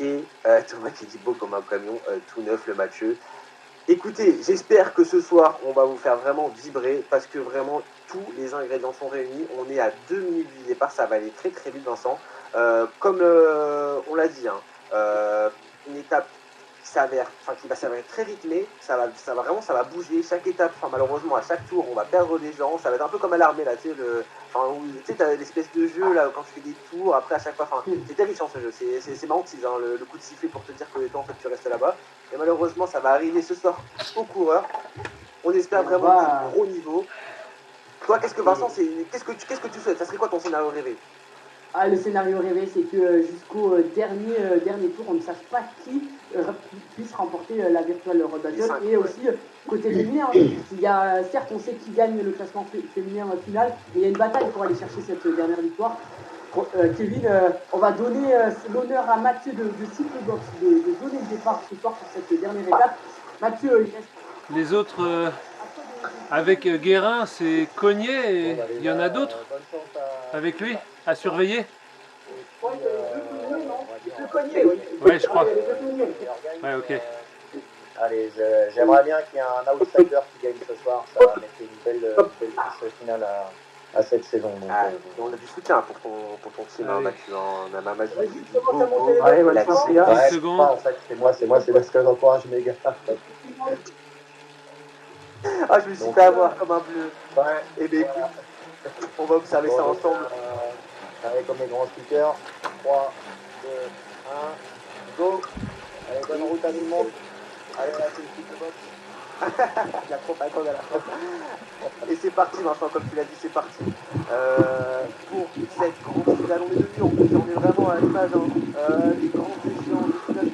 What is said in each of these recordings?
et Thomas qui dit beau comme un camion, tout neuf le Mathieu. Écoutez, j'espère que ce soir, on va vous faire vraiment vibrer parce que vraiment, tous les ingrédients sont réunis. On est à 2 minutes du départ, ça va aller très très vite, Vincent. Comme on l'a dit, une étape qui va s'avérer très rythmée, ça va bouger. Chaque étape, malheureusement, à chaque tour, on va perdre des gens. Ça va être un peu comme à l'armée, là, tu sais, t'as l'espèce de jeu, là, quand tu fais des tours, après, à chaque fois, c'est terrifiant ce jeu. C'est marrant, le coup de sifflet pour te dire que toi, en fait, tu restes là-bas. Et malheureusement, ça va arriver ce soir aux coureurs. On espère vraiment du gros niveau. Toi, Vincent, qu'est-ce que tu souhaites? Ça serait quoi ton scénario rêvé? Le scénario rêvé, c'est que jusqu'au dernier tour, on ne sache pas qui puisse remporter la Virtual Road Battle. Et aussi, côté féminin, certes, on sait qui gagne le classement féminin final, mais il y a une bataille pour aller chercher cette dernière victoire. Kevin, on va donner l'honneur à Mathieu de Cyclebox de donner le départ ce soir pour cette dernière étape. Mathieu, il reste... Les autres, avec Guérin, c'est Cogné et il y en a d'autres avec lui à surveiller. Ouais, je crois. Ouais, ok. Allez, j'aimerais bien qu'il y ait un outsider qui gagne ce soir. Ça va mettre une belle course finale à cette saison. Donc, on a du soutien pour ton team, Mathieu. On a Mamadi qui dit en fait, c'est moi, c'est parce que j'encourage mes gars. Je me suis fait avoir comme un bleu. Ouais. Et bien écoute, on va observer ça ensemble. Allez, comme les grands speakers. 3, 2, 1, go. Allez, bonne route à tout le monde. Allez, là, c'est le Cyclebox. Il a trop pas à la fin. Et c'est parti, Vincent, comme tu l'as dit, c'est parti. Pour cette grande finale, on est devenu en plus, on est vraiment à l'image des grands échéants de finale.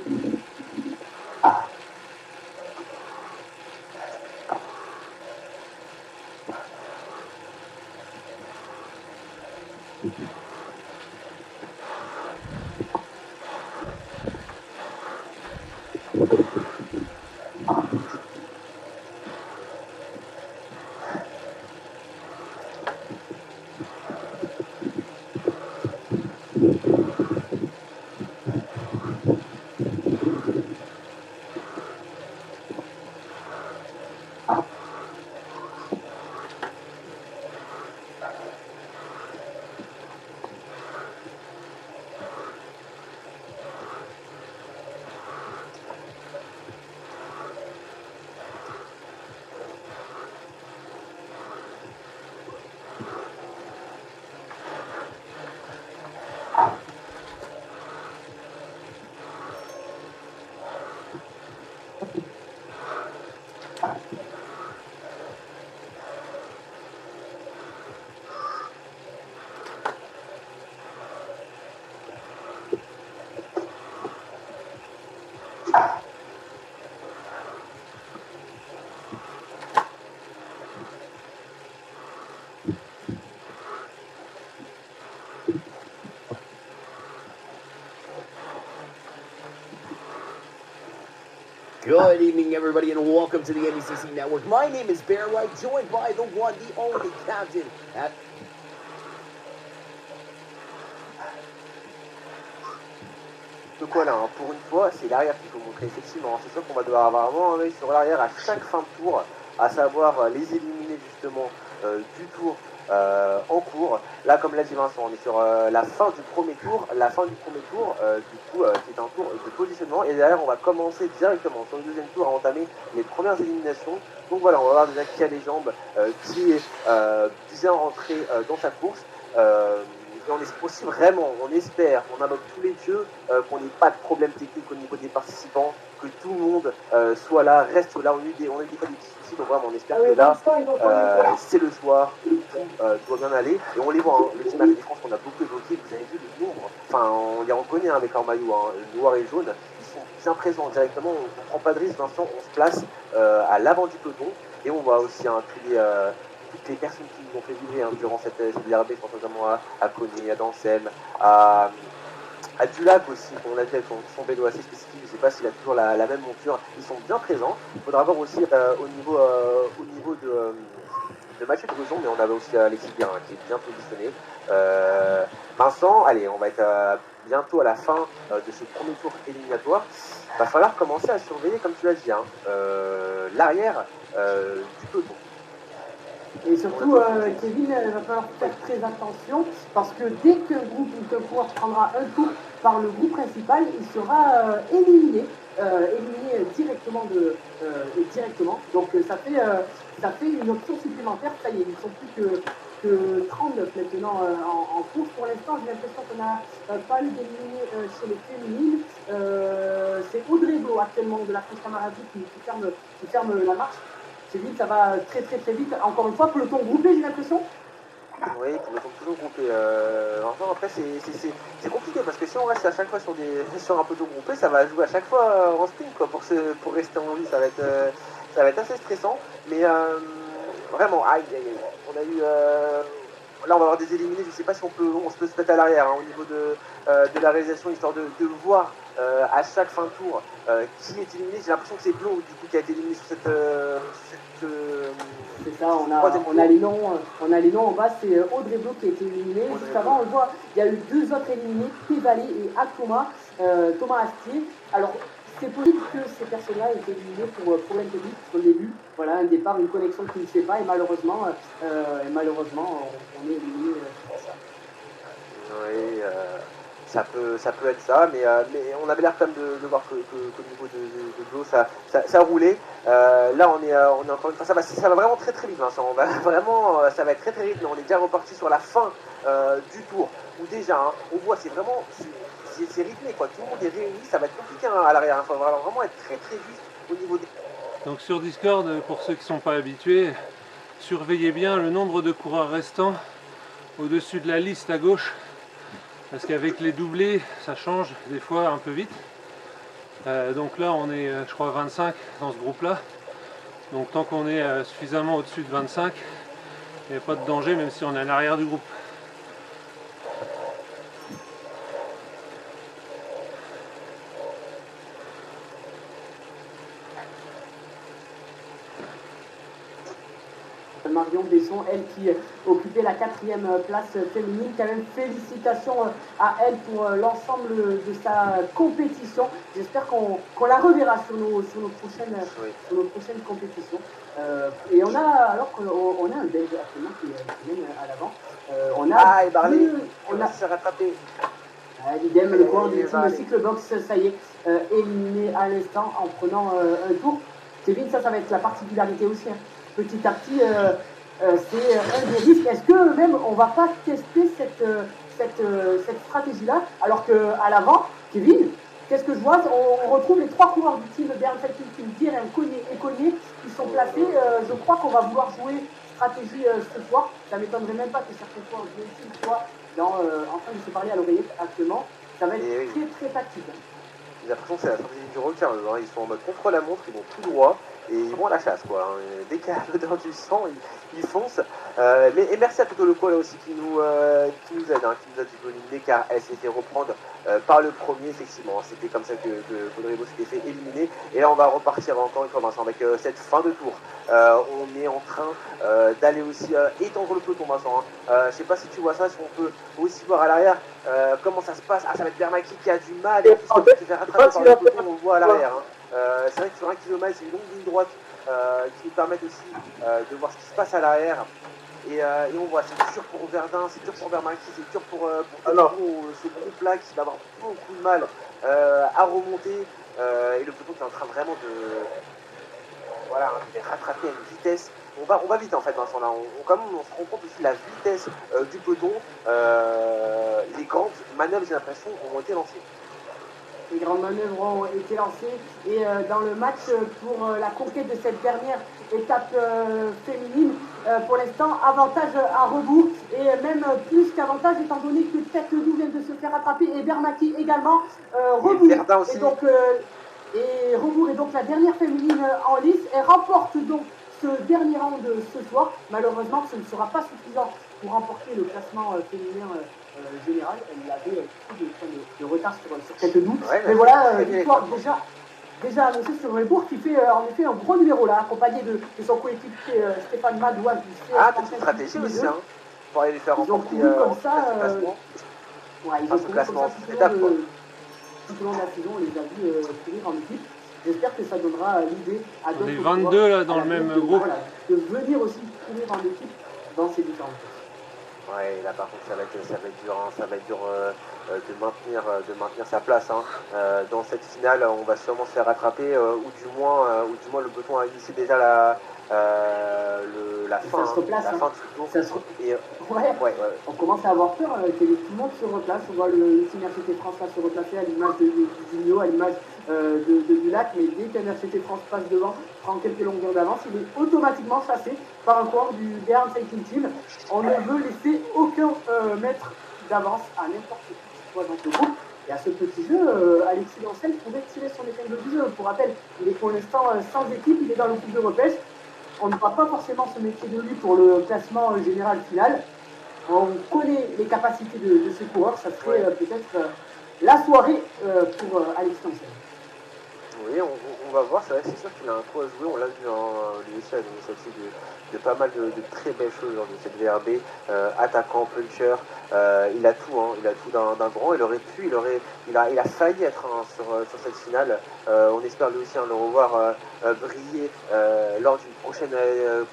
Good evening, everybody, and welcome to the NBCC Network. My name is Bear White, joined by the one, the only captain at... Donc voilà, pour une fois, c'est l'arrière qu'il faut montrer, effectivement. C'est sûr qu'on va devoir avoir vraiment un œil sur l'arrière à chaque fin de tour, à savoir les éliminer justement du tour en cours. Là, comme l'a dit Vincent, on est sur la fin du premier tour. La fin du premier tour, du coup, c'est un tour de positionnement. Et derrière, on va commencer directement sur le deuxième tour à entamer les premières éliminations. Donc voilà, on va voir déjà qui a les jambes, qui est bien rentré dans sa course. Et on espère aussi vraiment, on espère, on invoque tous les dieux, qu'on n'ait pas de problème technique au niveau des participants, que tout le monde soit là, reste là. On a eu des fois des petits soucis, donc vraiment on espère que là, c'est le soir, tout doit bien aller. Et on les voit, le team AFD France qu'on a beaucoup évoqué, vous avez vu le nombre, on les reconnaît avec leur maillot, noir et jaune, ils sont bien présents directement, on ne prend pas de risque, Vincent, on se place à l'avant du peloton, et on va aussi inclure toutes les personnes qui nous ont fait vibrer durant cette BRB, je pense notamment à Koné, à Dansem, à Dulac aussi, qu'on a fait son vélo assez spécifique, je ne sais pas s'il a toujours la même monture, ils sont bien présents. Il faudra voir aussi au niveau de Mathieu Drezon, mais on avait aussi Alexis Guérin qui est bien positionné. Vincent, allez, on va être bientôt à la fin de ce premier tour éliminatoire, va falloir commencer à surveiller, comme tu l'as dit, hein, l'arrière du peloton. Et surtout, Kevin, il va falloir faire très attention parce que dès qu'un groupe ou qu'un coureur prendra un tour par le groupe principal, il sera éliminé directement. Donc ça fait une option supplémentaire. Ça y est, ils ne sont plus que 39 maintenant en course. Pour l'instant, j'ai l'impression qu'on n'a pas eu d'éliminé chez les féminines. C'est Audrey Blo actuellement de la Course Camarade qui ferme la marche. C'est vite, ça va très vite. Encore une fois, peloton groupé, j'ai l'impression. Oui, peloton toujours groupé. Enfin, après, c'est compliqué parce que si on reste à chaque fois sur un peloton groupé, ça va jouer à chaque fois en sprint quoi, pour rester en vie. Ça va être assez stressant. Mais vraiment, on a eu. Là, on va avoir des éliminés. Je ne sais pas si on peut se mettre à l'arrière hein, au niveau de la réalisation, histoire de voir à chaque fin de tour qui est éliminé. J'ai l'impression que c'est Blo du coup qui a été éliminé sur cette c'est ça, on a les noms en bas, c'est Audrey Blo qui a été éliminé. Juste avant, on le voit, il y a eu 2 autres éliminés, Pévalé et Akoma, Thomas Astier. Alors, c'est possible que ces personnes-là aient été éliminés pour problème technique au début. Voilà, un départ, une connexion qui ne se fait pas, et malheureusement, on est éliminé pour ça. Oui, ça peut être ça, mais on avait l'air quand même de voir qu'au niveau de Blo, ça roulait. Là, on est encore une fois, ça va vraiment très vite, Vincent. Ça va être très vite, mais on est déjà reparti sur la fin du tour, où déjà, hein, on voit, c'est rythmé, quoi. Tout le monde est réuni, ça va être compliqué hein, à l'arrière. Il faut vraiment être très juste au niveau des... Donc sur Discord, pour ceux qui ne sont pas habitués, surveillez bien le nombre de coureurs restants au-dessus de la liste à gauche. Parce qu'avec les doublés, ça change des fois un peu vite. Donc là, on est, je crois, 25 dans ce groupe-là. Donc tant qu'on est suffisamment au-dessus de 25, il n'y a pas de danger, même si on est à l'arrière du groupe. Marion Besson, elle qui occupait la 4e place féminine. Quand même, félicitations à elle pour l'ensemble de sa compétition. J'espère qu'on la reverra sur nos prochaines compétitions. Et on a un Belge actuellement qui mène à l'avant. On a se rattrapé. Idem, le coureur du team Cyclebox, ça y est, éliminé à l'instant en prenant un tour. Kevin, ça va être la particularité aussi. Hein. Petit à petit, c'est un des risques. Est-ce que même on va pas tester cette stratégie-là alors qu'à l'avant, Kevin, qu'est-ce que je vois? On retrouve les 3 coureurs du team Bernfeldin, et Cognier qui sont placés. Je crois qu'on va vouloir jouer stratégie ce soir. Ça m'étonnerait même pas que certains coureurs jouent ici une fois en train de se parler à l'oreillette actuellement. Ça va être très tactique. Hein. J'ai l'impression que c'est la stratégie du rocker. Hein. Ils sont en mode contre la montre, ils vont tout droit. Et ils vont à la chasse, quoi. Hein. Dès qu'il y a l'odeur du sang, ils foncent. Et merci à Toto Loco, là aussi, qui nous aide, hein, qui nous a disponible, car elle s'est fait reprendre par le premier, effectivement. C'était comme ça que Rodrigo s'était fait éliminer. Et là, on va repartir encore une fois, Vincent, avec cette fin de tour. On est en train d'aller aussi étendre le peloton, Vincent. Hein. Je sais pas si tu vois ça, si on peut aussi voir à l'arrière comment ça se passe. Ah, ça va être Bernacki qui a du mal. Et en plus, il se fait rattraper par le peloton, on le voit à l'arrière. Hein. C'est vrai que sur 1 km, c'est une longue ligne droite qui nous permet aussi de voir ce qui se passe à l'arrière. Et on voit, c'est dur pour Verdun, c'est dur pour Bernacki, c'est dur pour ce groupe-là qui va avoir beaucoup de mal à remonter. Et le peloton qui est en train vraiment de rattraper à une vitesse. On va vite en fait, Vincent. Là, on se rend compte aussi de la vitesse du peloton. Les grandes manœuvres, j'ai l'impression, ont été lancées. Les grandes manœuvres ont été lancées et dans le match pour la conquête de cette dernière étape féminine, pour l'instant, avantage à rebours et même plus qu'avantage étant donné que Tête Doux vient de se faire attraper et Bernacki également. Rebours et rebours est donc la dernière féminine en lice. Elle remporte donc ce dernier round ce soir. Malheureusement, ce ne sera pas suffisant pour remporter le classement féminin général. Elle avait beaucoup de retard sur Tête Doux. Mais voilà, victoire déjà annoncée sur Rebours qui fait en effet un gros numéro là, accompagné de son coéquipier Stéphane Madouas. Petite stratégie aussi, hein, pour aller les faire remporter comme ça. Ouais, ils ont couru comme ça tout au long de la saison, on les a vus courir en équipe. J'espère que ça donnera l'idée à d'autres. On est 22 là dans le même groupe. Voilà, de venir aussi courir en équipe dans ces différentes courses. Ouais, là par contre ça va être dur, hein. Ça va être dur de maintenir sa place. Hein. Dans cette finale, on va sûrement se faire rattraper, ou du moins le peloton a initié déjà la fin, la fin du tour. Ouais. On commence à avoir peur que tout le monde se replace. On voit le Team RCT France là se replacer à l'image de Junio, à l'image du lac, mais dès qu'un RCT France passe devant, prend quelques longueurs d'avance, il est automatiquement chassé par un coureur du Bern Cycling Team. On ne veut laisser aucun mètre d'avance à n'importe qui soit dans ce groupe. Et à ce petit jeu, Alexis Lancel pouvait tirer son épingle du jeu. Pour rappel, il est pour l'instant sans équipe, il est dans le groupe de repêche. On ne va pas forcément se méfier de lui pour le classement général final. On connaît les capacités de ce coureur, ça serait peut-être la soirée pour Alexis Lancel. Oui, on va voir, c'est sûr qu'il a un coup à jouer, on l'a vu, hein, lui aussi a l'initiative de pas mal de très belles choses lors de cette VRB, attaquant, puncher, il a tout d'un grand, il a failli être sur cette finale, on espère lui aussi le revoir briller lors d'une prochaine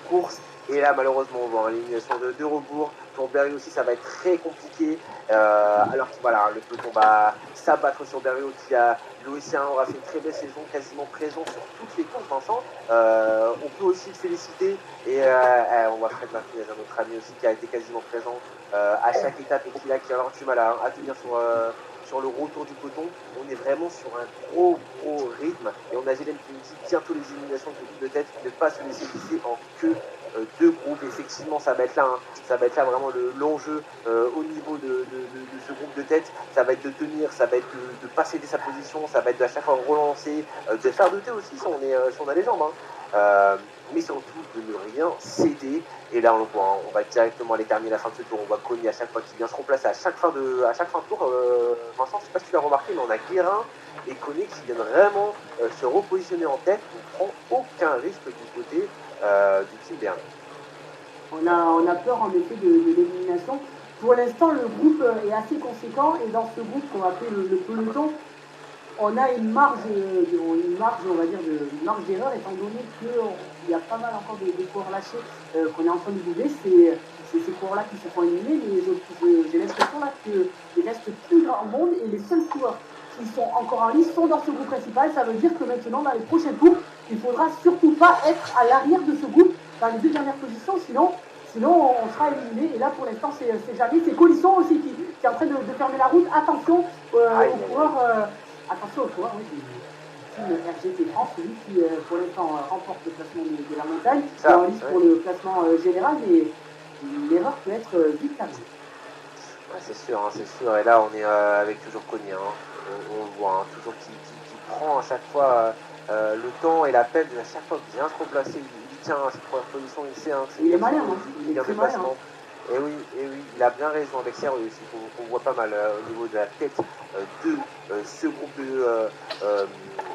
course. Et là, malheureusement, on voit l'élimination de rebours. Pour Berriot aussi, ça va être très compliqué. Alors que voilà, le peloton va s'abattre sur Berriot qui a lui aussi aura fait une très belle saison, quasiment présent sur toutes les courses, Vincent. On peut aussi le féliciter. Et on voit Fred Martinez, notre ami aussi, qui a été quasiment présent à chaque étape et qui a alors du mal à tenir sur le retour du peloton. On est vraiment sur un gros rythme. Et on a Gélène qui nous dit bientôt les éliminations de double tête, ne pas se laisser glisser en queue. Deux groupes, effectivement, ça va être là, ça va être là vraiment l'enjeu au niveau de ce groupe de tête. Ça va être de tenir, ça va être de pas céder sa position, ça va être à chaque fois relancer, de faire douter aussi si on a les jambes. Mais surtout de ne rien céder. Et là, on le voit, on va directement aller terminer la fin de ce tour. On voit Conny à chaque fois qui vient se remplacer à chaque fin de tour. Vincent, je sais pas si tu l'as remarqué, mais on a Guérin et Conny qui viennent vraiment se repositionner en tête. On prend aucun risque du côté du Team Bern. On a peur en effet de l'élimination. Pour l'instant, le groupe est assez conséquent et dans ce groupe qu'on appelle le peloton, on a une marge d'erreur étant donné qu'il y a pas mal encore de coureurs lâchés qu'on est en train de doubler. C'est ces coureurs-là qui se font éliminer, mais j'ai l'impression là qu'il reste plus grand monde et les seuls coureurs qui sont encore en lice sont dans ce groupe principal. Ça veut dire que maintenant, dans les prochains tours, il faudra surtout pas être à l'arrière de ce groupe dans les deux dernières positions, sinon on sera éliminé. Et là, pour l'instant, c'est jamais. C'est Colisson aussi qui est en train de fermer la route. Attention aux coureurs. Attention aux coureurs, oui, du RGT France, celui qui, pour l'instant, remporte le classement de la montagne. Il est en lice pour le classement général, mais l'erreur peut être vite arrivée. Ouais, c'est sûr. Et là, on est avec toujours Conny. On le voit, toujours qui prend à chaque fois le temps et la peine de à chaque fois bien se replacer. Il tient à cette première position, il sait. Il est malin, il est très malin. Et oui, il a bien raison avec Serre aussi, qu'on voit pas mal au niveau de la tête de ce groupe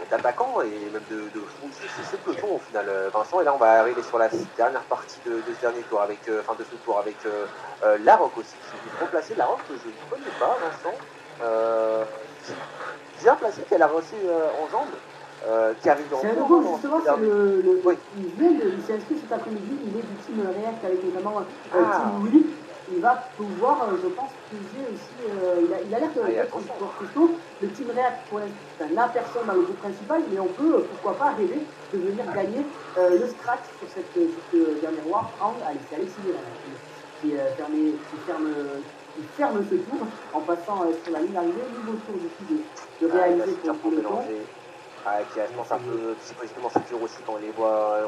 d'attaquants et même de c'est ce peloton au final, Vincent. Et là, on va arriver sur la dernière partie de ce dernier tour, de ce tour avec Larocque aussi, qui est replacé. Larocque que je ne connais pas, Vincent, bien placé, qu'elle a reçu en jambes. Qui arrive en c'est un nouveau, justement, il s'est inscrit cet après-midi, il est du Team React avec notamment Team Willy. Il va pouvoir, je pense, piéger aussi, il a l'air d'être un joueur costaud. Le Team React, pour l'instant, n'a personne dans le groupe principal, mais on peut, pourquoi pas, rêver de venir gagner le scratch sur ce dernier World Round. Allez, c'est Alexis qui ferme ce tour en passant sur la ligne d'arrivée. Nouveau tour de réaliser pour le temps. Qui je pense un peu psychologiquement c'est dur aussi quand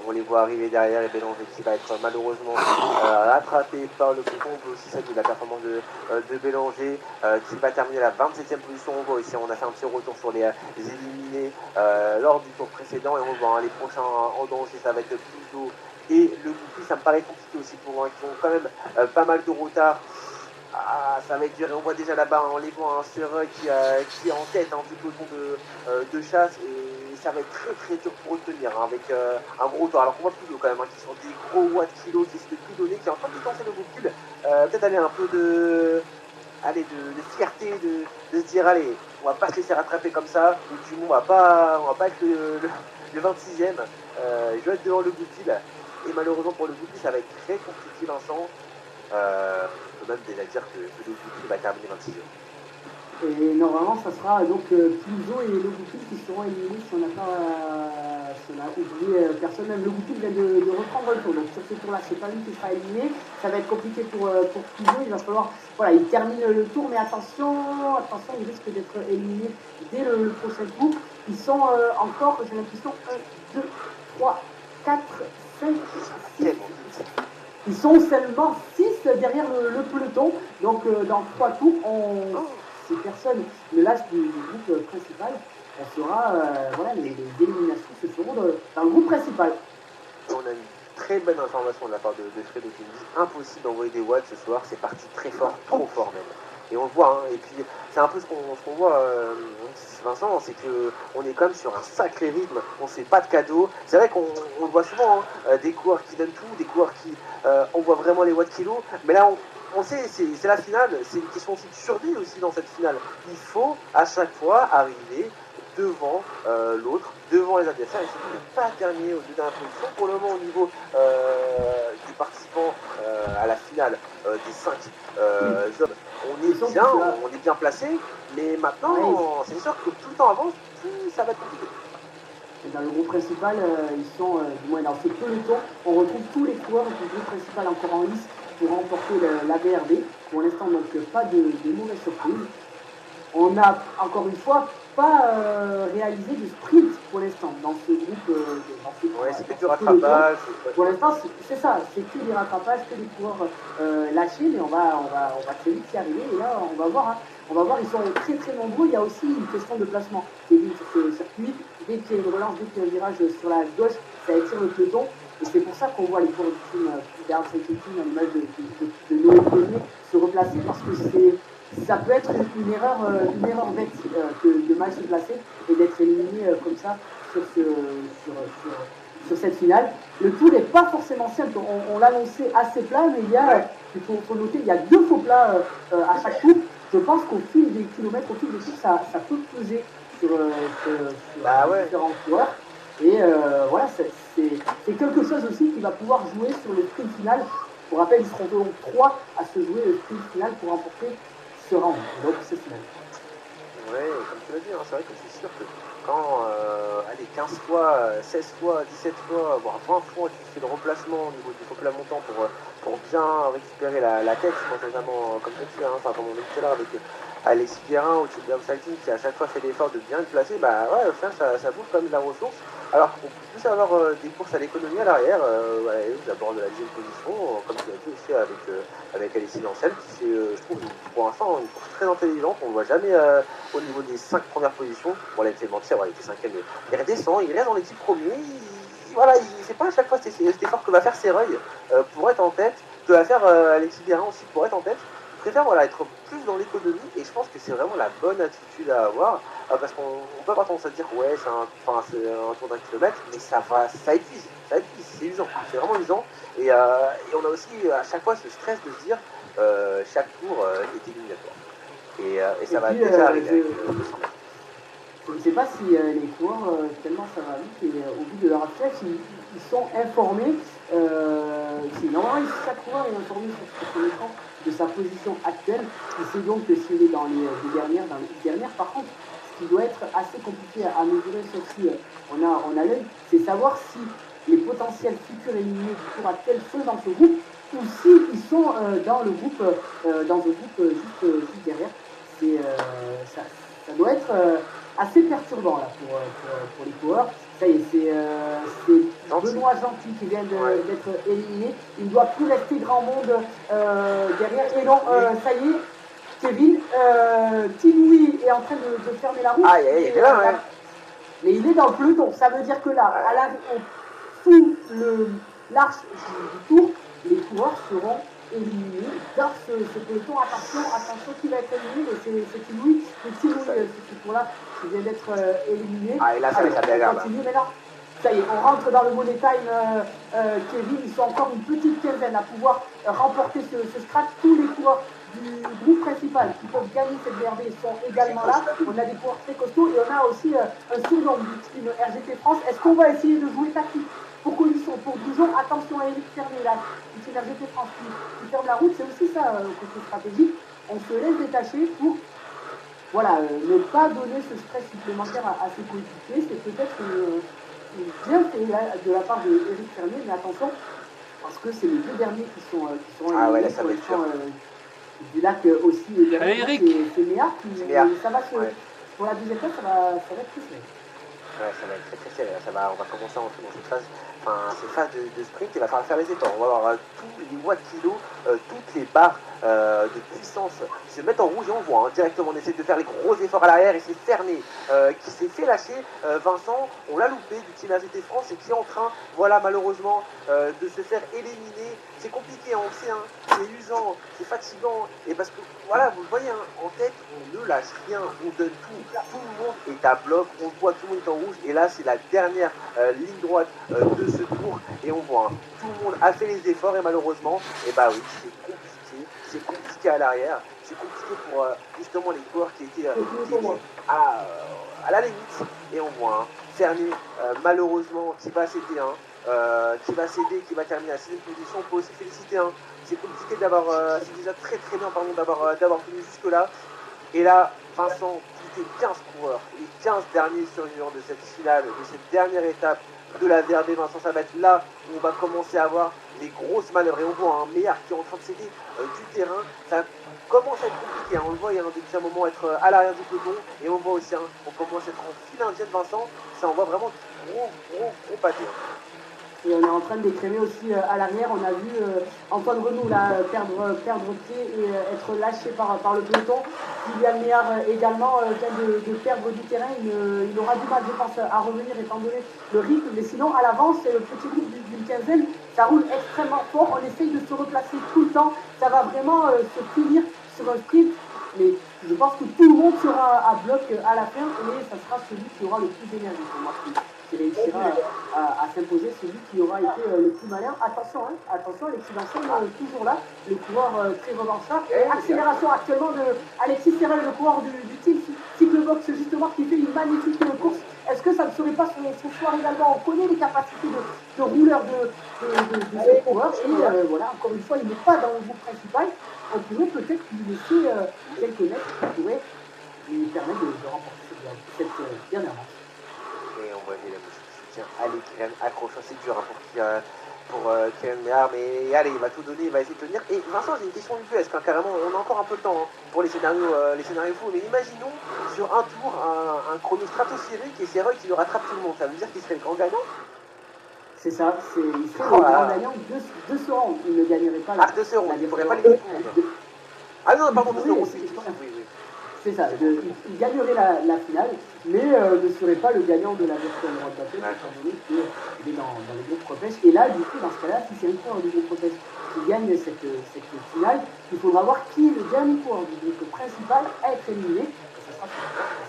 on les voit arriver derrière et Bélanger qui va être malheureusement rattrapé par le peloton. On peut aussi saluer la performance de Bélanger qui va terminer à la 27e position. On voit ici, on a fait un petit retour sur les éliminés lors du tour précédent et on voit les prochains en danger, ça va être Pluto et le Goupy. Ça me paraît compliqué aussi pour eux qui ont quand même pas mal de retard. Ça va être dur et on voit déjà là-bas, on les voit, Serre qui est en tête du peloton de chasse et ça va être très très dur pour retenir avec un gros tour. Alors qu'on voit Pluto quand même qui sont des gros watts kilos qui essaient de tout donner, qui est en train de dépenser le recul, peut-être aller un peu de fierté, de se dire allez, on va pas se laisser rattraper comme ça, ou du moins on va pas être le 26e, je vais être devant le Goupil, et malheureusement pour le Goupil ça va être très compliqué Vincent, on peut même déjà dire que le Goupil va terminer 26e. Et normalement, ça sera donc Pluso et Le Goupil qui seront éliminés si on n'a pas oublié personne. Même Le Goupil vient de reprendre le tour. Donc sur ce tour-là, c'est pas lui qui sera éliminé. Ça va être compliqué pour Pluso. Il va falloir, voilà, il termine le tour, mais attention, il risque d'être éliminé dès le prochain tour. Ils sont encore, j'ai l'impression, 1, 2, 3, 4, 5, 6. Ils sont seulement 6 derrière le peloton. Donc dans 3 tours, si personne ne lâche du groupe principal, on sera, voilà, les éliminations se feront dans le groupe principal. On a une très bonne information de la part de Fredo qui nous dit impossible d'envoyer des watts ce soir, c'est parti très fort, trop fort même. Et on le voit, hein. Et puis c'est un peu ce qu'on voit, Vincent, c'est qu'on est quand même sur un sacré rythme, on ne fait pas de cadeaux. C'est vrai qu'on le voit souvent, hein, des coureurs qui donnent tout, des coureurs qui envoient vraiment les watts kilos, mais là on sait, c'est la finale, c'est une question aussi de survie aussi dans cette finale. Il faut à chaque fois arriver devant l'autre, devant les adversaires, et surtout ne pas terminer au dernier position. Pour le moment, au niveau des participants à la finale des 5 hommes, on est bien placé, mais maintenant, c'est sûr que plus le temps avance, plus ça va être compliqué. Dans le groupe principal, ils sont, du moins dans ce peloton, on retrouve tous les coureurs du groupe principal encore en lice pour remporter la BRB. Pour l'instant, donc pas de mauvaises surprises. On n'a, encore une fois, pas réalisé de sprint pour l'instant dans ce groupe. C'est que du rattrapage. Pour l'instant, c'est ça, c'est que des rattrapages, que des coureurs lâchés, mais on va très vite y arriver. Et là, on va voir, ils sont très très nombreux. Il y a aussi une question de placement. Sur ce circuit, dès qu'il y a une relance, dès qu'il y a un virage sur la gauche, ça étire le peloton. Et c'est pour ça qu'on voit les coureurs du team derrière cette team à l'image de Noé Premier se replacer, parce que ça peut être une erreur bête de mal se placer et d'être éliminé comme ça sur cette finale. Le tour n'est pas forcément simple, on l'a annoncé assez plat, mais il faut noter, il y a 2 faux plats à chaque tour. Je pense qu'au fil des kilomètres, au fil des tours, ça peut peser sur différents coureurs. Et voilà, c'est quelque chose aussi qui va pouvoir jouer sur le sprint final. Pour rappel, ils seront donc 3 à se jouer le sprint final pour remporter ce round. Donc c'est final. Oui, comme tu l'as dit, hein, c'est vrai que c'est sûr que quand 15 fois, 16 fois, 17 fois, voire 20 fois tu fais le remplacement au niveau du faux plat montant pour bien récupérer la tête, notamment comme tu dis, hein, comme on a dit tout à l'heure avec Alexis Guérin ou Thibaut Saltin qui à chaque fois fait l'effort de bien le placer, bah ouais, au final ça bouffe quand même de la ressource. Alors qu'on peut plus avoir des courses à l'économie à l'arrière, d'abord de la 10e position, comme tu l'as dit aussi avec Alexis Lancel, qui fait, je trouve, pour l'instant, une course très intelligente. On ne voit jamais au niveau des 5 premières positions. Bon, là, il fait mentir, il était 5e, mais il redescend, il reste dans les 10 premiers. Il ne fait pas à chaque fois cet effort que va faire Serreuil pour être en tête, que va faire Alexis Guérin aussi pour être en tête. Je préfère être plus dans l'économie, et je pense que c'est vraiment la bonne attitude à avoir, parce qu'on peut avoir tendance à dire ouais c'est un tour d'un kilomètre, mais ça épuise, c'est usant, c'est vraiment usant, et on a aussi à chaque fois ce stress de se dire chaque tour est éliminatoire, et ça va déjà arriver avec le 200 mètres. Je ne sais pas si les coureurs, tellement ça va vite, et au bout de leur affaire, ils sont informés. Normalement, chaque coureur est informé sur son écran de sa position actuelle. Il sait donc que s'il est dans les dernières, par contre, ce qui doit être assez compliqué à mesurer, sauf si on a l'œil, c'est savoir si les potentiels futurs éliminés du tour actuel sont dans ce groupe, ou s'ils sont dans le groupe, juste derrière. Ça doit être assez perturbant là pour les coureurs. Ça y est, c'est Benoît Gentil qui vient d'être éliminé. Il ne doit plus rester grand monde derrière. Et non, ça y est, Kevin, Tinoui est en train de fermer la route. Mais il est dans le peloton. Ça veut dire que là, sous l'arche du tour, les coureurs seront éliminés dans ce peloton. Attention qui va être éliminé, c'est Tinoui. C'est Tinoui, ce tour-là, qui vient d'être éliminé. Et là, ça va être la continue maintenant. Ça y est, on rentre dans le money time, Kevin. Ils sont encore une petite quinzaine à pouvoir remporter ce scratch. Tous les coureurs du groupe principal qui peuvent gagner cette VRD sont également là. On a des coureurs très costauds et on a aussi un surnom du team RGT France. Est-ce qu'on va essayer de jouer tactique pour Colisson, pour Dijon? Attention à Eric Fermé là, du team RGT France qui ferme la route. C'est aussi ça côté stratégique. On se laisse détacher pour voilà, ne pas donner ce stress supplémentaire à ses coéquipiers. C'est peut-être bien fait de la part d'Eric Fermé, mais attention, parce que c'est les deux derniers qui sont ouais, là, ça va être dur. Du lac aussi. Eric. C'est Méard qui ça va se. Ouais. Pour la deuxième phase, ça va être très serré. Ouais, ça va être très très serré. On va commencer à entrer dans cette phase, de sprint. Il va falloir faire les efforts. On va avoir tous les watts kilos, toutes les barres de puissance se mettent en rouge et on voit directement. On essaie de faire les gros efforts à l'arrière et c'est Ferné qui s'est fait lâcher. Vincent, on l'a loupé du team AGT France et qui est en train, voilà, malheureusement, de se faire éliminer. C'est compliqué, on le sait, hein. C'est usant, c'est fatigant. Et parce que, voilà, vous le voyez, hein, en tête, on ne lâche rien, on donne tout. Tout le monde est à bloc, on voit tout le monde est en rouge. Et là, c'est la dernière ligne droite de ce tour. Et on voit, hein, tout le monde a fait les efforts et malheureusement, et bah oui, c'est compliqué à l'arrière. C'est compliqué pour justement les coureurs qui étaient à la limite. Et on voit, hein, Ferné, malheureusement, qui va céder, qui va céder, qui va terminer à la 6e position. On peut aussi féliciter, hein. C'est compliqué d'avoir, c'est déjà très très bien pardon, d'avoir tenu jusque là. Et là, Vincent, qui était 15 coureurs, les 15 derniers survivants de cette finale, de cette dernière étape de la VRD, Vincent, ça va être là où on va commencer à avoir les grosses manœuvres. Et on voit un Méard qui est en train de céder du terrain. Ça commence à être compliqué, hein. On le voit, il y a depuis un moment être à l'arrière du peloton. Et on voit aussi, hein, on commence à être en file indienne, Vincent. Ça envoie vraiment du gros pâté. Et on est en train de décrémer aussi à l'arrière. On a vu Antoine Renaud là, perdre pied et être lâché par le peloton. Kylian Méard également vient de perdre du terrain. Il aura du mal, je pense, à revenir étant donné le rythme. Mais sinon, à l'avance, c'est le petit groupe d'une quinzaine. Ça roule extrêmement fort. On essaye de se replacer tout le temps. Ça va vraiment se finir sur un sprint. Mais je pense que tout le monde sera à bloc à la fin. Et ça sera celui qui aura le plus d'énergie pour moi. Qui réussira à s'imposer, celui qui aura été le plus malin. Attention, hein, attention, Alexis Vincent toujours là, le coureur très revanchard. Accélération actuellement de Alexis Serrel, le coureur du team Cyclebox, justement, qui fait une magnifique course. Est-ce que ça ne serait pas son soir également? On connaît les capacités de rouleur de ce coureur. Et voilà, encore une fois, il n'est pas dans le groupe principal. On pourrait peut-être lui laisser quelques mètres qui pourraient lui permettre de remporter cette dernière manche. Et on voit les soutien. Allez, Kylian, accroche, c'est dur pour Kylian Méard, mais allez, il va tout donner, il va essayer de tenir. Et Vincent, j'ai une question du PS, carrément, on a encore un peu de temps pour les scénarios fous, mais imaginons sur un tour un chrono stratosphérique et c'est Roy qui le rattrape tout le monde. Ça veut dire qu'il serait le grand gagnant? C'est ça, il serait le grand gagnant de ce rang. Il ne gagnerait pas. De ce rang, il ne pourrait pas les tout le monde. Ah non, pardon, de ce rang, oui. C'est ça, il gagnerait la finale, mais ne serait pas le gagnant de la version World Battle, étant donné qu'il est dans le groupe repêche. Et là, du coup, dans ce cas-là, si c'est un coureur du groupe repêche qui gagne cette finale, il faudra voir qui est le dernier coureur du groupe principal à être éliminé. Et ça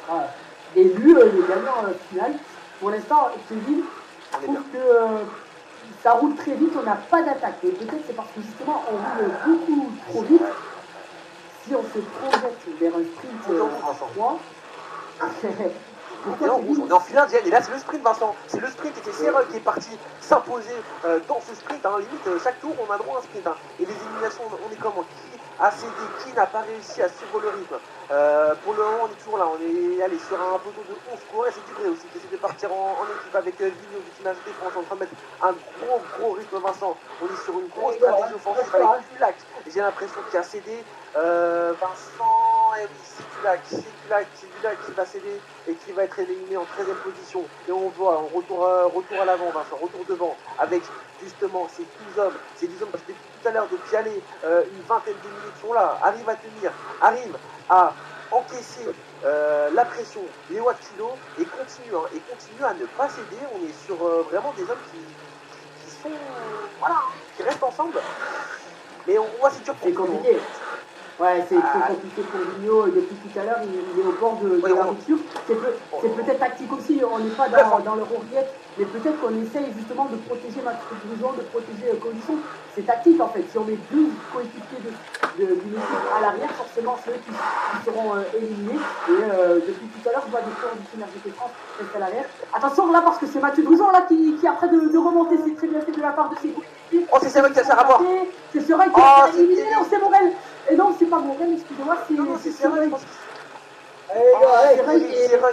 sera élu le gagnant final. Pour l'instant, Kevin, je trouve que ça roule très vite, on n'a pas d'attaque. Et peut-être c'est parce que justement, on roule beaucoup trop vite. Si on se projette vers un sprint en 3, on est en file indienne, et là c'est le sprint, Vincent. C'est le sprint, et c'est Serrel qui est parti s'imposer dans ce sprint. Limite, chaque tour, on a droit à un sprint. Et les éliminations, on est comment? Qui a cédé? Qui n'a pas réussi à suivre le rythme? Pour le moment, on est toujours là. On est allé sur un peloton de 11 coureurs, et c'est Dubré aussi qui essaie de partir en équipe avec Vigneault du team AGT France. En train de mettre un gros rythme, Vincent. On est sur une grosse stratégie offensive avec Dulac. J'ai l'impression qu'il a cédé. Vincent, et oui, c'est Dulac qui va céder et qui va être éliminé en 13e position. Et on voit un retour à l'avant, Vincent, retour devant, avec justement ces 12 hommes, parce que depuis tout à l'heure de Pialet, une vingtaine de minutes sont là, arrivent à tenir, arrivent à encaisser la pression, les watts kilos, et continuent à ne pas céder. On est sur vraiment des hommes qui sont, voilà, qui restent ensemble. Mais on voit c'est dur pour c'est compliqué. Ouais, c'est trop compliqué pour Vigneault. Depuis tout à l'heure, il est au bord de la rupture. C'est peut-être tactique aussi. On n'est pas dans leur oreillette, mais peut-être qu'on essaye justement de protéger Mathieu Drujon, de protéger Colisson. C'est tactique en fait. Si on met 12 coéquipiers d'une équipe à l'arrière, forcément, c'est eux qui seront éliminés. Et depuis tout à l'heure, je vois des joueurs du Team RGT France rester à l'arrière. Attention là, parce que c'est Mathieu Drujon là qui après de remonter, c'est très bien fait de la part de ses coéquipiers. Oh, c'est Serein qui a fait un rapport. C'est Serein qui a éliminé. Non, c'est Morel. Et non, c'est pas Morel, excusez-moi, c'est Serein.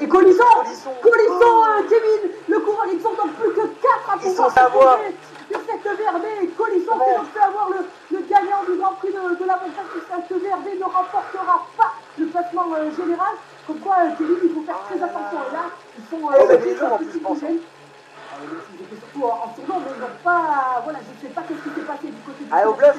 Et Colisson, Kevin, le coureur, ils sont donc plus que 4 à pouvoir s'approcher de cette VRD. Colisson qui donc fait avoir le gagnant du Grand Prix de la montagne. Cette VRD ne remportera pas le classement général. Comme quoi, Kevin, il faut faire très attention. Et là, ils sont plus jeunes. Ils étaient surtout en surnom, mais ils n'ont pas. Voilà, je ne sais pas ce qui s'est passé du côté du. Au bluff,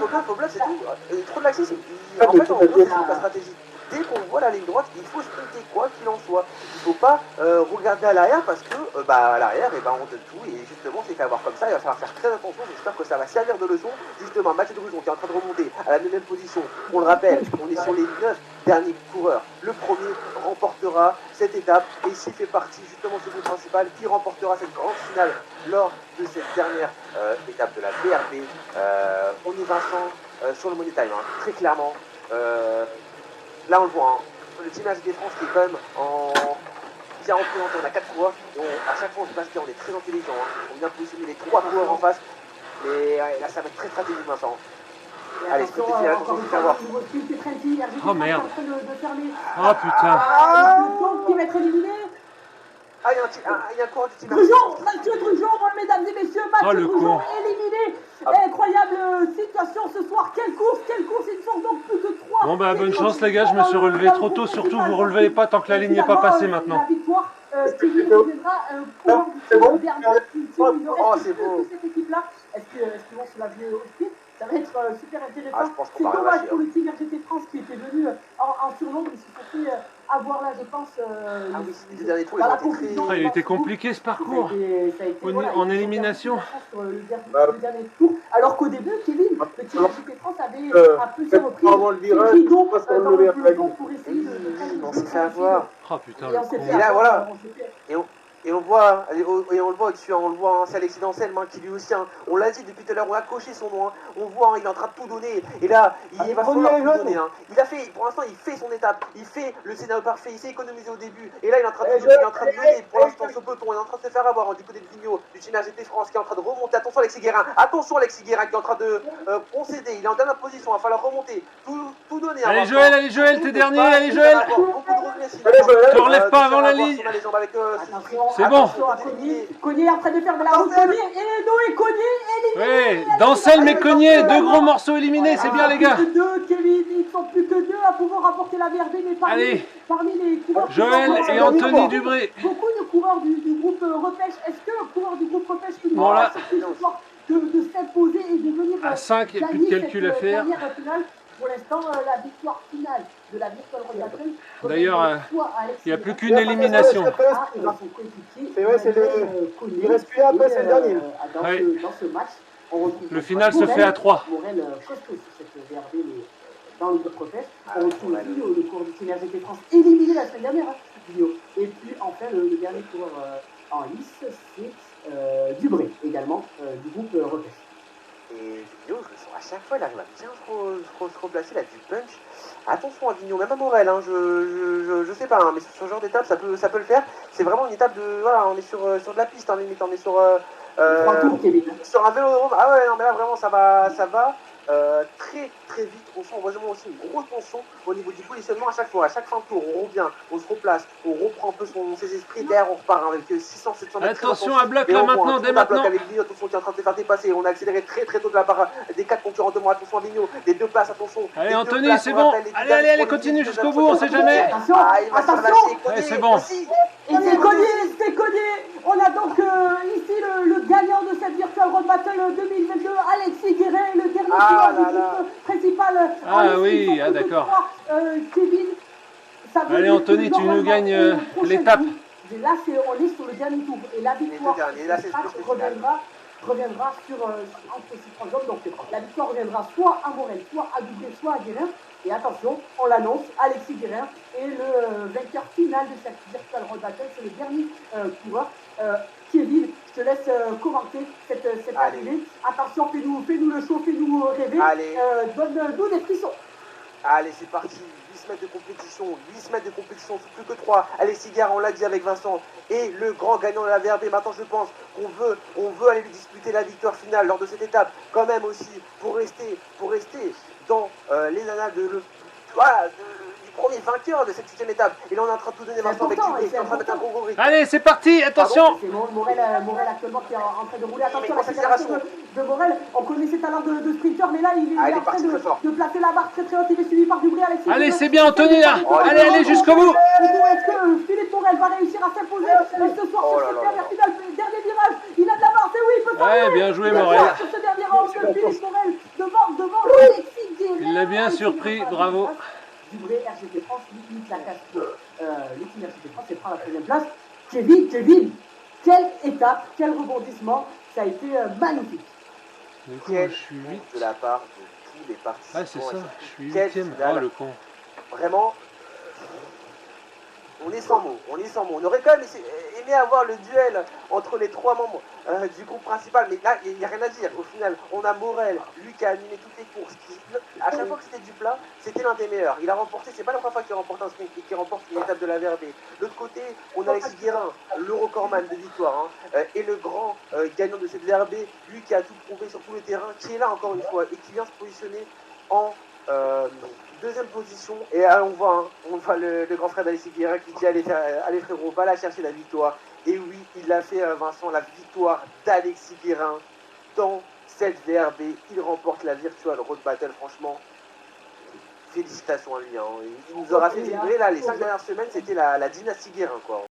c'est tout. Trop de l'accès, c'est. En fait, en gros, c'est la stratégie. Dès qu'on voit la ligne droite, il faut sprinter quoi qu'il en soit. Il ne faut pas regarder à l'arrière parce que à l'arrière, on donne tout. Et justement, c'est qu'à voir comme ça, il va falloir faire très attention. J'espère que ça va servir de leçon. Justement, Mathieu Drujon qui est en train de remonter à la même position. On le rappelle, on est sur les 9 derniers coureurs. Le premier remportera cette étape et s'il fait partie justement de ce groupe principal qui remportera cette grande finale lors de cette dernière étape de la BRB. On est Vincent sur le Money Time, très clairement. Là on le voit, le Team RGT France qui est quand même bien représenté, on a 4 coureurs, et à chaque fois on se passe bien, on est très intelligent, on vient positionner les 3 coureurs en face, mais là ça va être très stratégique Vincent. Allez, c'est attention, c'est à voir. Oh merde. Oh putain. Qui va être éliminé. Ah, il y a un coureur du Team Drujon, Mathieu Drujon, mesdames et messieurs, Mathieu Drujon éliminé. Incroyable situation ce soir, quelle course, ils sont donc plus que 3. Bon bonne chance les gars, je me suis relevé trop tôt, surtout vous relevez pas tant que la ligne n'est pas passée maintenant. La victoire, Kevin reviendra pour c'est bon. C'est beau. Cette équipe-là, est-ce qu'ils vont se la jouer au sprint? Ça va être super intéressant. C'est dommage pour le Team RGT France qui était venu en surnombre, ils se sont fait avoir là, je pense. Les derniers tours, il était compliqué ce parcours. Ça a été, en élimination. Le dernier tour. Alors qu'au début, Kevin, le Team RGT France avait à plusieurs reprises rideau dans le peloton pour essayer de. On s'est fait avoir. Oh putain. Et là, voilà. Et on le voit, au-dessus, on le voit, c'est Alexis Dancel qui lui aussi, on l'a dit depuis tout à l'heure, on a coché son nom, on voit, il est en train de tout donner, et là, il va falloir tout donner. Il a fait, pour l'instant, il fait son étape, il fait le scénario parfait, il s'est économisé au début, et là, il est en train de donner, pour l'instant, ce peloton, il est en train de se faire avoir du côté de Vigneault, du Team RGT France, qui est en train de remonter, attention Alexis Guérin qui est en train de concéder, il est en dernière position, il va falloir remonter, tout donner. Allez Joël, t'es dernier, allez Joël. Te relève pas avant la ligne. C'est bon. Cogné est en train de faire de la route. Cogné et Cogné éliminé. Oui, Dancel mais Cogné, 2 gros morceaux éliminés, c'est bien les gars. Kevin, ils sont plus que 2 à pouvoir rapporter la VRD, mais parmi les coureurs. Joël et Anthony Dubré. Beaucoup de coureurs du groupe Repêche. Est-ce que le coureur du groupe Repêche qui bon, là, de s'imposer et de venir à 5, il n'y a plus de calcul à faire. Pour l'instant, la victoire finale de la Virtual Road Battle. D'ailleurs, il n'y a plus qu'une élimination. Il reste plus après, c'est le dernier. Dans ce match, on retrouve le final se fait à 3. Morel costaud sur cette VRD dans le groupe Repêche. On retrouve le coureur du Team RGT France éliminé la semaine dernière. Et puis enfin, le dernier coureur en lice, c'est Dubré également du groupe Repêche. Et Vigneault, à chaque fois, il arrive à bien se replacer, il a du punch. Attention à Vigneault, même à Morel, je sais pas, mais sur ce genre d'étape, ça peut le faire. C'est vraiment une étape de. Voilà, on est sur de la piste, limite, on est sur. Sur un vélodrome. Ah ouais, non, mais là, vraiment, ça va très très vite. On sent vraiment aussi une grosse tension au niveau du positionnement à chaque fois. À chaque fin de tour, on revient, on se replace, on reprend un peu ses esprits. Derrière, on repart avec 600-700 mètres. Attention à bloc là maintenant, dès maintenant. Avec Vigneault, attention, qui est en train de se faire dépasser. On a accéléré très très tôt de la part des 4 concurrents de moi. Attention à Vigneault, des 2 places, attention. Allez Anthony, c'est bon. Allez, continue jusqu'au bout, on sait jamais. Attention. C'est bon. Et c'est Cogné. On a donc ici le gagnant de cette Virtual Road Battle 2022, Alexis Guérin, le dernier coureur du groupe principal. Ah oui, d'accord. Kevin, allez Anthony, tu nous gagnes l'étape. Là, on est sur le dernier tour. Et la victoire reviendra sur entre ces 3 hommes. Donc la victoire reviendra soit à Morel, soit à Dubré, soit à Guérin. Et attention, on l'annonce, Alexis Guérin est le vainqueur final de cette Virtual Road Battle. C'est le dernier coureur. Kevin, je te laisse commenter cette arrivée. Attention, fais-nous le show, fais-nous rêver. Donne-nous des frissons. Allez, c'est parti. 8 mètres de compétition. 8 mètres de compétition, plus que 3. Alexis Guérin, on l'a dit avec Vincent. Et le grand gagnant de la VRB. Maintenant, je pense qu'on veut aller lui disputer la victoire finale lors de cette étape. Quand même aussi, pour rester dans les annales du premier vainqueur de cette 8e étape. Et là, on est en train de tout donner Vincent avec Dubré. Il est en train de mettre un gros rythme. Allez, c'est parti, attention. C'est Morel actuellement qui est en train de rouler. Attention, l'accélération de Morel. On connaît ses talents de sprinter, mais là, il est en train de placer la barre très très haute. Il est suivi par Dubré. Allez, c'est bien, Anthony là. Allez, jusqu'au bout. Est-ce que Philippe Morel va réussir à s'imposer ce soir sur cette dernière finale, dernier virage? Il a de la barre, c'est oui, il peut pas. Ouais, bien joué, Morel. Sur ce dernier round, Philippe Morel devant Alexis Guérin. Il l'a bien surpris, bravo. Dubré, RGT France, limite la casse pour l'équipe RGT France et prend la 13e place. Kevin, quelle étape, quel rebondissement, ça a été magnifique. Du coup, je suis 8 de la part de tous les participants. Ah, c'est ça, je suis 8ème. Oh, le con. Vraiment, on est sans mots. On aurait quand même aimé avoir le duel entre les 3 membres du groupe principal, mais là, il n'y a rien à dire. Au final, on a Morel, lui qui a animé toutes les courses. À chaque fois que c'était du plat, c'était l'un des meilleurs. Il a remporté, c'est pas la première fois qu'il remporte un sprint et qu'il remporte une étape de la VRB. De l'autre côté, on a Alexis Guérin, le recordman de victoire, et le grand gagnant de cette VRB, lui qui a tout prouvé sur tous les terrains, qui est là encore une fois et qui vient se positionner en deuxième position. Et on voit le grand frère d'Alexis Guérin qui dit allez frérot, va la chercher la victoire. Et oui, il l'a fait, Vincent, la victoire d'Alexis Guérin dans cette VRB. Il remporte la Virtual Road Battle, franchement. Félicitations à lui. Il nous aura fait vibrer là, les 5 dernières semaines, c'était la dynastie Guérin, quoi.